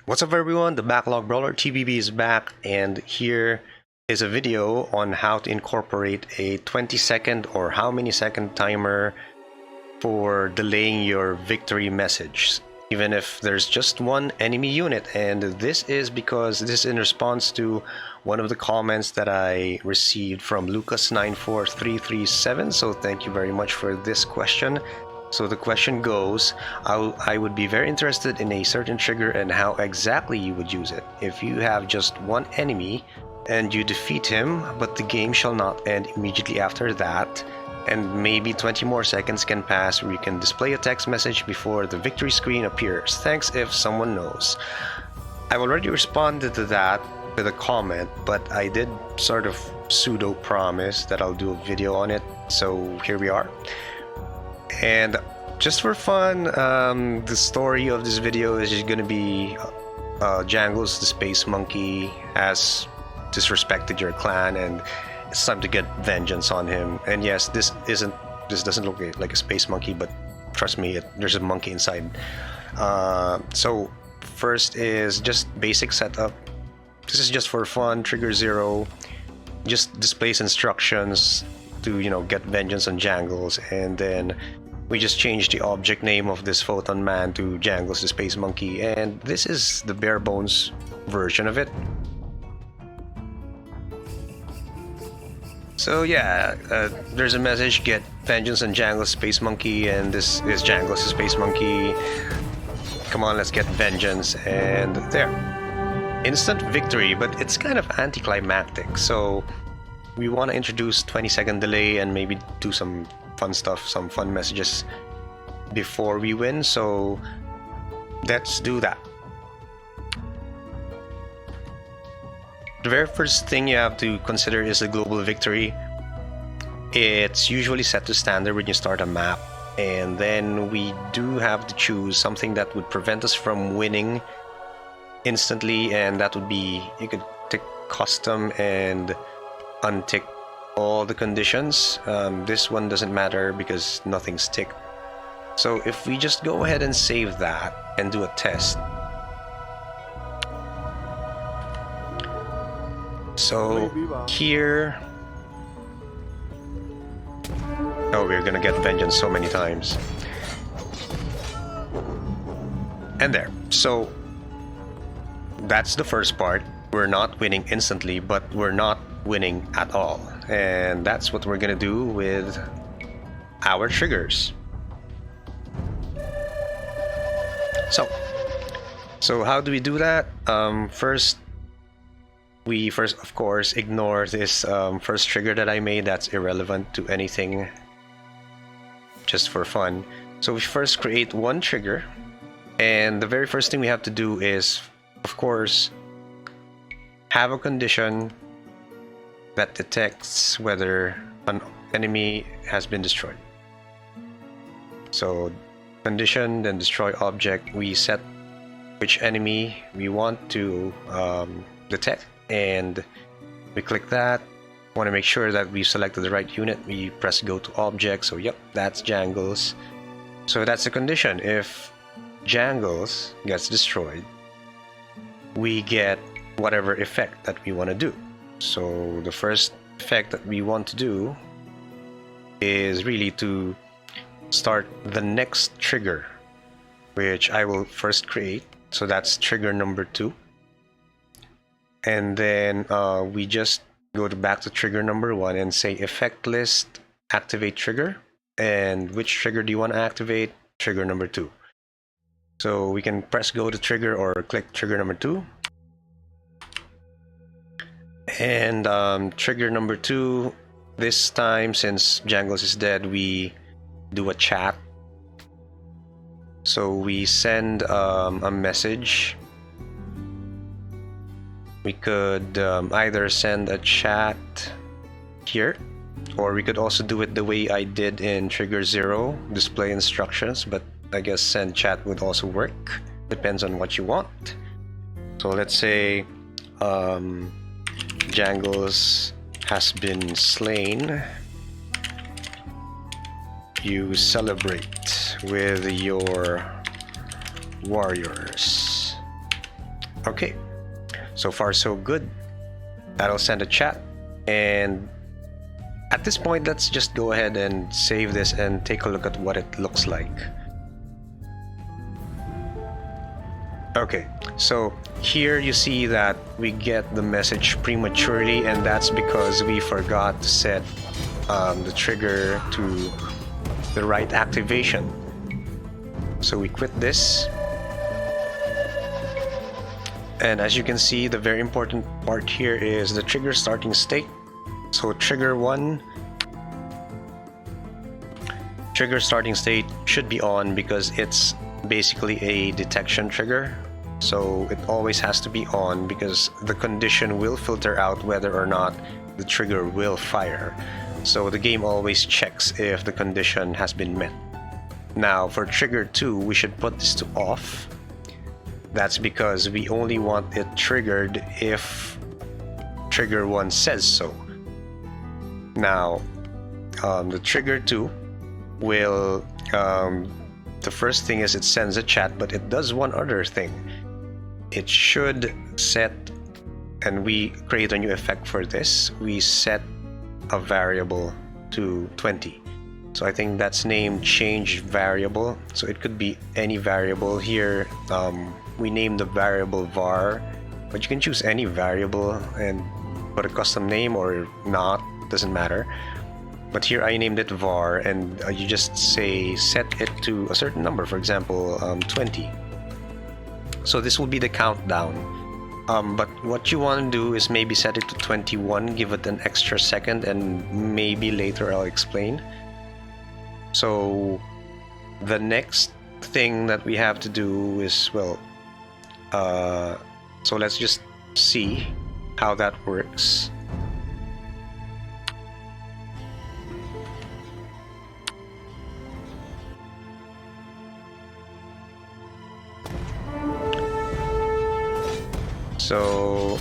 What's up everyone, the Backlog Brawler TBB is back, and here is a video on how to incorporate a 20-second or how many second timer for delaying your victory message, even if there's just one enemy unit. And this is because this is in response to one of the comments that I received from Lucas94337, so thank you very much for this question. So the question goes, I would be very interested in a certain trigger and how exactly you would use it. If you have just one enemy and you defeat him, but the game shall not end immediately after that, and maybe 20 more seconds can pass where you can display a text message before the victory screen appears. Thanks if someone knows. I've already responded to that with a comment, but I did sort of pseudo promise that I'll do a video on it, so here we are. And just for fun, the story of this video is just gonna be Jangles the Space Monkey has disrespected your clan and it's time to get vengeance on him. And yes, this doesn't look like a space monkey, but trust me, there's a monkey inside. So first is just basic setup. This is just for fun. Trigger 0 just displays instructions to, you know, get vengeance on Jangles, and then we just changed the object name of this photon man to Jangles the Space Monkey, and this is the bare bones version of it. So yeah, there's a message, get vengeance on Jangles Space Monkey, and this is Jangles the Space Monkey. Come on, let's get vengeance, and there. Instant victory, but it's kind of anticlimactic, so we want to introduce 20-second delay and maybe do some fun stuff, some fun messages before we win, so let's do that. The very first thing you have to consider is the global victory. It's usually set to standard when you start a map, and then we do have to choose something that would prevent us from winning instantly, and that would be, you could tick custom and untick all the conditions. This one doesn't matter because nothing's ticked. So if we just go ahead and save that and do a test. So here, oh, we're gonna get vengeance so many times. And there. So that's the first part. We're not winning instantly, but we're not winning at all. And that's what we're gonna do with our triggers. So how do we do that? First, of course, ignore this first trigger that I made. That's irrelevant to anything, just for fun. So we first create one trigger, and the very first thing we have to do is, of course, have a condition that detects whether an enemy has been destroyed. So condition, then destroy object. We set which enemy we want to detect, and we click that. Want to make sure that we selected the right unit. We press go to object. So yep, that's Jangles. So that's the condition. If Jangles gets destroyed, we get whatever effect that we want to do. So the first effect that we want to do is really to start the next trigger, which I will first create. So that's trigger number 2. And then we just go back to trigger number 1 and say effect list, activate trigger. And which trigger do you want to activate? Trigger number 2. So we can press go to trigger or click trigger number 2. And trigger number 2, this time, since Jangles is dead, we do a chat. So we send a message. We could either send a chat here, or we could also do it the way I did in trigger 0, display instructions, but I guess send chat would also work. Depends on what you want. So let's say Jangles has been slain. You celebrate with your warriors. Okay, so far so good. That'll send a chat, and at this point let's just go ahead and save this and take a look at what it looks like. Okay, so here you see that we get the message prematurely, and that's because we forgot to set the trigger to the right activation. So we quit this, and as you can see, the very important part here is the trigger starting state. So trigger 1, trigger starting state should be on because it's basically a detection trigger. So it always has to be on because the condition will filter out whether or not the trigger will fire. So the game always checks if the condition has been met. Now for trigger 2, we should put this to off. That's because we only want it triggered if trigger 1 says so. Now the trigger 2 will the first thing is it sends a chat, but it does one other thing. It should set, and we create a new effect for this. We set a variable to 20. So I think that's named change variable. So it could be any variable here. We named the variable var, but you can choose any variable and put a custom name or not, doesn't matter. But here I named it var, and you just say set it to a certain number, for example 20. So this will be the countdown. But what you want to do is maybe set it to 21, give it an extra second, and maybe later I'll explain. So the next thing that we have to do is, well, so let's just see how that works. So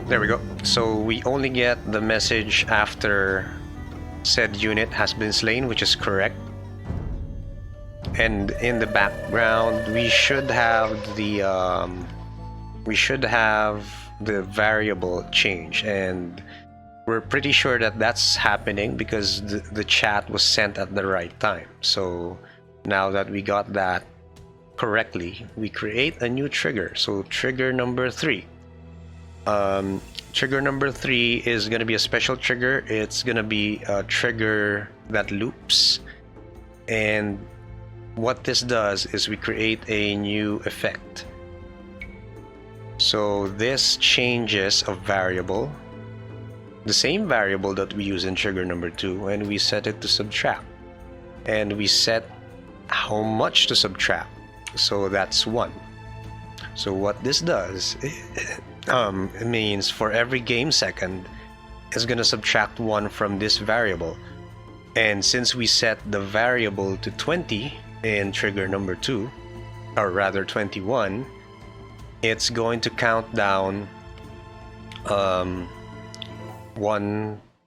there we go. So we only get the message after said unit has been slain, which is correct. And in the background, we should have the variable change, and we're pretty sure that that's happening because the chat was sent at the right time. So now that we got that correctly, we create a new trigger. So trigger number 3. Trigger number 3 is going to be a special trigger. It's going to be a trigger that loops, and what this does is we create a new effect. So this changes a variable, the same variable that we use in trigger number 2, and we set it to subtract, and we set how much to subtract. So that's 1. So what this does, it means for every game second, it's going to subtract 1 from this variable. And since we set the variable to 20 in trigger number 2, or rather 21, it's going to count down 1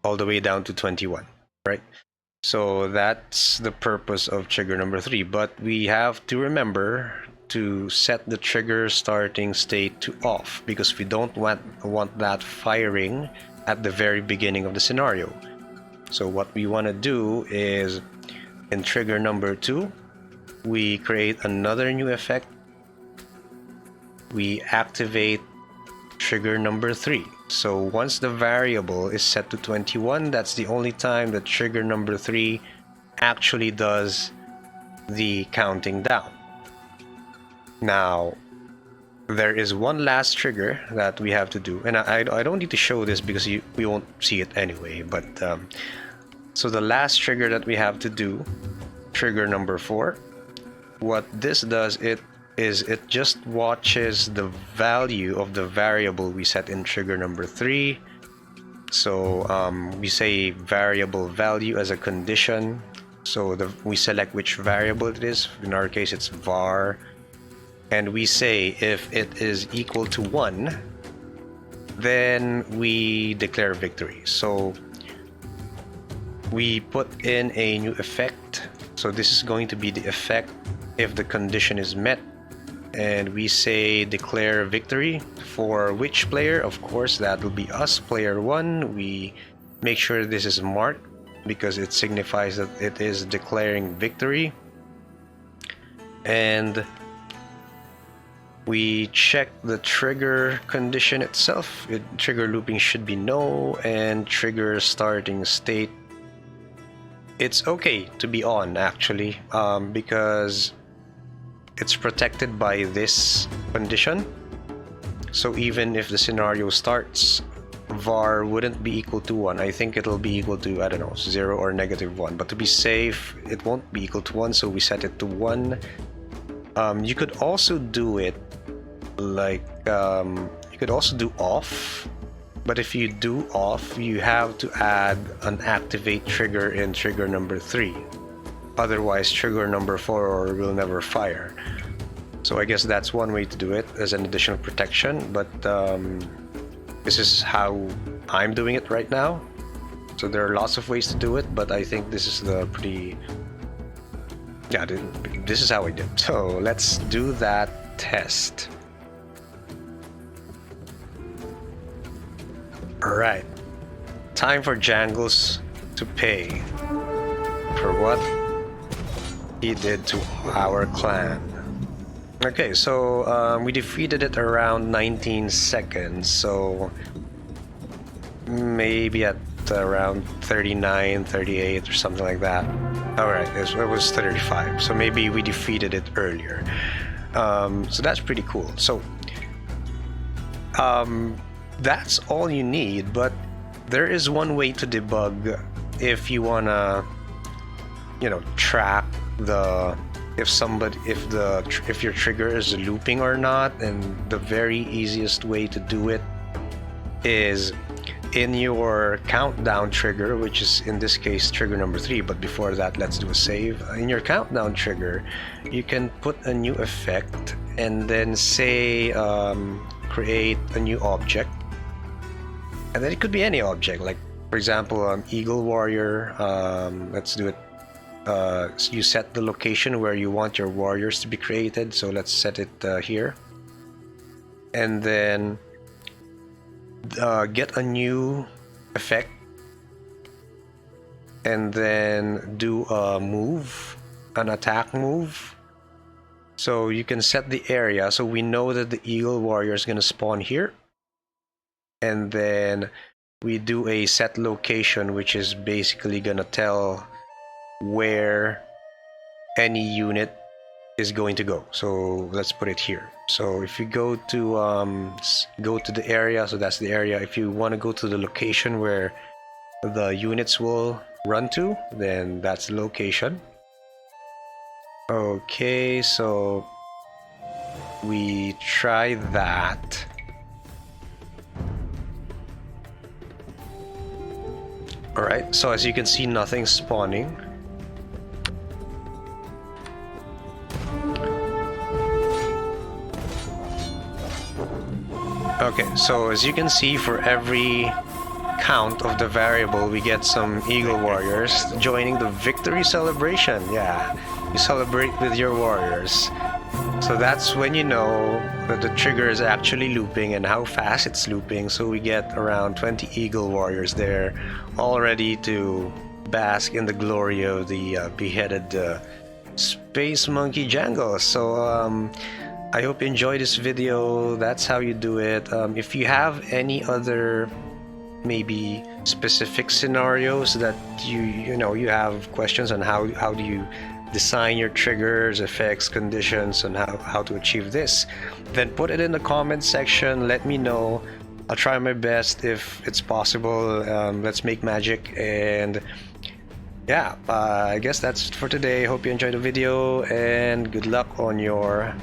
all the way down to 21, right? So that's the purpose of trigger number 3, but we have to remember to set the trigger starting state to off because we don't want that firing at the very beginning of the scenario. So what we want to do is in trigger number 2, we create another new effect. We activate trigger number 3. So once the variable is set to 21, that's the only time that trigger number 3 actually does the counting down. Now, there is one last trigger that we have to do, and I don't need to show this because we won't see it anyway, but so the last trigger that we have to do, trigger number 4, what this does, it just watches the value of the variable we set in trigger number 3. So we say variable value as a condition. So we select which variable it is. In our case, it's var. And we say if it is equal to 1, then we declare victory. So we put in a new effect. So this is going to be the effect if the condition is met. and we say declare victory. For which player? Of course, that will be us, player 1. We make sure this is marked because it signifies that it is declaring victory. And we check the trigger condition itself. Trigger looping should be no, and trigger starting state, it's okay to be on actually, because it's protected by this condition. So even if the scenario starts, var wouldn't be equal to 1. I think it'll be equal to, I don't know, 0 or -1. But to be safe, it won't be equal to 1, so we set it to 1. You could also do it like, you could also do off. But if you do off, you have to add an activate trigger in trigger number 3. Otherwise, trigger number 4 will never fire. So I guess that's one way to do it as an additional protection. But this is how I'm doing it right now. So there are lots of ways to do it, but I think this is the pretty... yeah, this is how I did. So let's do that test. Alright, time for Jangles to pay for what he did to our clan. Okay, so we defeated it around 19 seconds, so maybe at around 39, 38 or something like that. Alright, it was 35, so maybe we defeated it earlier. So that's pretty cool. So that's all you need, but there is one way to debug if you wanna, you know, track the if your trigger is looping or not. And the very easiest way to do it is in your countdown trigger, which is in this case trigger number 3. But before that, let's do a save. In your countdown trigger, you can put a new effect and then say create a new object. And then it could be any object, like for example, Eagle Warrior. Let's do it. You set the location where you want your warriors to be created. So let's set it here. And then get a new effect. And then do a move, an attack move. So you can set the area. So we know that the Eagle Warrior is going to spawn here. And then we do a set location, which is basically gonna tell where any unit is going to go. So let's put it here. So if you go to the area, so that's the area. If you want to go to the location where the units will run to, then that's the location. Okay, so we try that. Alright, so as you can see, nothing's spawning. Okay, so as you can see, for every count of the variable, we get some Eagle Warriors joining the victory celebration. Yeah, you celebrate with your warriors. So that's when you know that the trigger is actually looping and how fast it's looping. So we get around 20 Eagle Warriors there, all ready to bask in the glory of the beheaded Space Monkey Jangles. So I hope you enjoyed this video. That's how you do it. If you have any other maybe specific scenarios that you have questions on how do you design your triggers, effects, conditions, and how to achieve this, then put it in the comment section. Let me know. I'll try my best if it's possible. Let's make magic. And yeah, I guess that's it for today. Hope you enjoyed the video, and good luck on your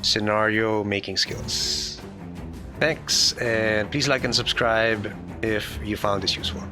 scenario making skills. Thanks, and please like and subscribe if you found this useful.